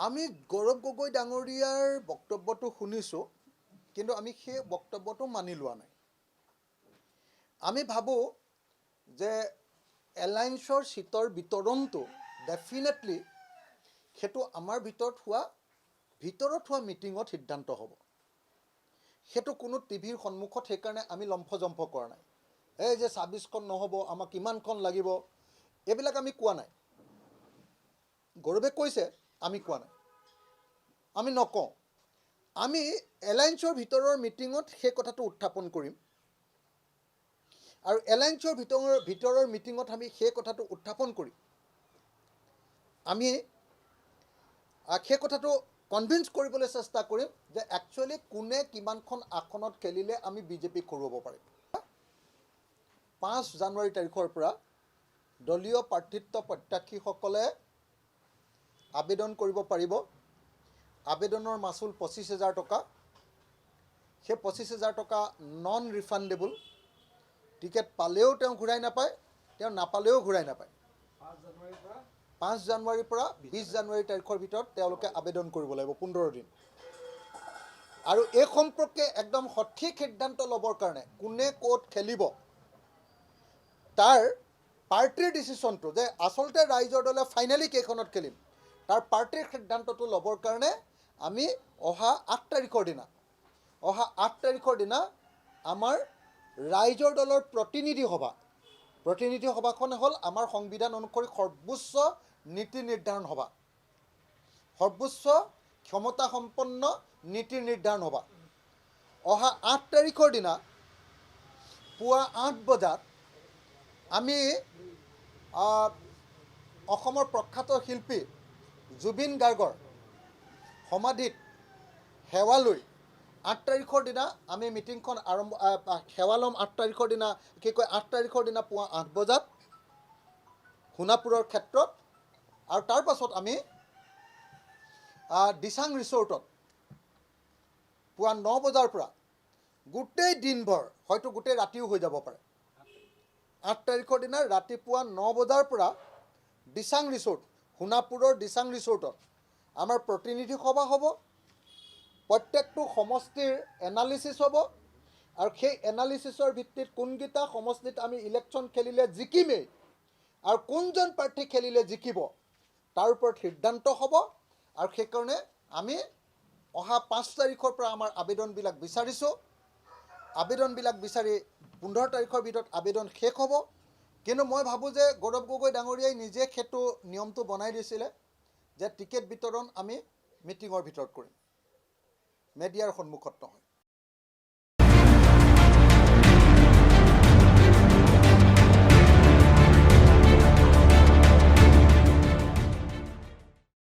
আমি গৌৰৱ গগৈ ডাঙৰীয়াৰ বক্তব্যটো শুনিছোঁ, কিন্তু আমি সেই বক্তব্যটো মানি লোৱা নাই। আমি ভাবোঁ যে এলায়েন্সৰ চিটৰ বিতৰণটো ডেফিনেটলি সেইটো আমাৰ ভিতৰত হোৱা মিটিঙত সিদ্ধান্ত হ'ব। সেইটো কোনো টিভিৰ সন্মুখত সেইকাৰণে আমি লম্ফজম্ফ কৰা নাই। এই যে 26খন নহ'ব, আমাক কিমানখন লাগিব, এইবিলাক আমি কোৱা নাই। গৌৰৱে কৈছে, আমি কোৱা নাই, আমি নকওঁ। আমি এলায়েন্সৰ ভিতৰৰ মিটিঙত সেই কথাটো উত্থাপন কৰিম, আৰু এলায়েন্সৰ ভিতৰৰ মিটিঙত আমি সেই কথাটো উত্থাপন কৰি আমি সেই কথাটো কনভিন্স কৰিবলৈ চেষ্টা কৰিম যে একচুৱেলি কোনে কিমানখন আসনত খেলিলে আমি বিজেপিক হৰুৱাব পাৰিম। 5 জানুৱাৰী তাৰিখৰ পৰা দলীয় প্ৰাৰ্থিত্ব প্ৰত্যাশীসকলে আবেদন কৰিব পাৰিব। আবেদনৰ মাচুল 25,000 টকা। সেই 25,000 টকা নন ৰিফাণ্ডেবল। টিকেট পালেও তেওঁ ঘূৰাই নাপায়, তেওঁ নাপালেও ঘূৰাই নাপায়। 5 জানুৱাৰীৰ পৰা 20 জানুৱাৰী তাৰিখৰ ভিতৰত তেওঁলোকে আবেদন কৰিব লাগিব, 15 দিন। আৰু এই সম্পৰ্কে একদম সঠিক সিদ্ধান্ত ল'বৰ কাৰণে কোনে ক'ত খেলিব তাৰ পাৰ্টিৰ ডিচিশ্যনটো, যে আচলতে ৰাইজৰ দলে ফাইনেলি কেইখনত খেলিম, তাৰ পাৰ্টিৰ সিদ্ধান্তটো ল'বৰ কাৰণে আমি অহা 8 তাৰিখৰ দিনা আমাৰ ৰাইজৰ দলৰ প্ৰতিনিধি সভাখন হ'ল আমাৰ সংবিধান অনুসৰি সৰ্বোচ্চ নীতি নিৰ্ধাৰণ সভা, সৰ্বোচ্চ ক্ষমতাসম্পন্ন নীতি নিৰ্ধাৰণ সভা। অহা 8 তাৰিখৰ দিনা পুৱা 8 বজাত আমি অসমৰ প্ৰখ্যাত শিল্পী জুবিন গাৰ্গৰ সমাধিত সেৱা লৈ 8 তাৰিখৰ দিনা আমি মিটিংখন সেৱা ল'ম। 8 তাৰিখৰ দিনা পুৱা 8 বজাত সোণাপুৰৰ ক্ষেত্ৰত, আৰু তাৰ পাছত আমি দিচাং ৰিচৰ্টত পুৱা 9 বজাৰ পৰা গোটেই দিনভৰ, হয়তো গোটেই ৰাতিও হৈ যাব পাৰে, 8 তাৰিখৰ দিনা ৰাতিপুৱা 9 বজাৰ পৰা দিচাং ৰিচৰ্ট, সোণাপুৰৰ দিচাং ৰিচৰ্টত আমাৰ প্ৰতিনিধি সভা হ'ব। প্ৰত্যেকটো সমষ্টিৰ এনালিচিছ হ'ব, আৰু সেই এনালিচিছৰ ভিত্তিত কোনকেইটা সমষ্টিত আমি ইলেকশ্যন খেলিলে জিকিমেই আৰু কোনজন প্ৰাৰ্থী খেলিলে জিকিব তাৰ ওপৰত সিদ্ধান্ত হ'ব। আৰু সেইকাৰণে আমি অহা 5 তাৰিখৰ পৰা আমাৰ আবেদনবিলাক বিচাৰিছোঁ। আবেদনবিলাক বিচাৰি 15 তাৰিখৰ ভিতৰত আবেদন শেষ হ'ব। কিন্তু মই ভাবোঁ যে গৌৰৱ গগৈ ডাঙৰীয়াই নিজে সেইটো নিয়মটো বনাই দিছিলে যে টিকেট বিতৰণ আমি মিটিঙৰ ভিতৰত কৰিম, মেডিয়াৰ সন্মুখত নহয়।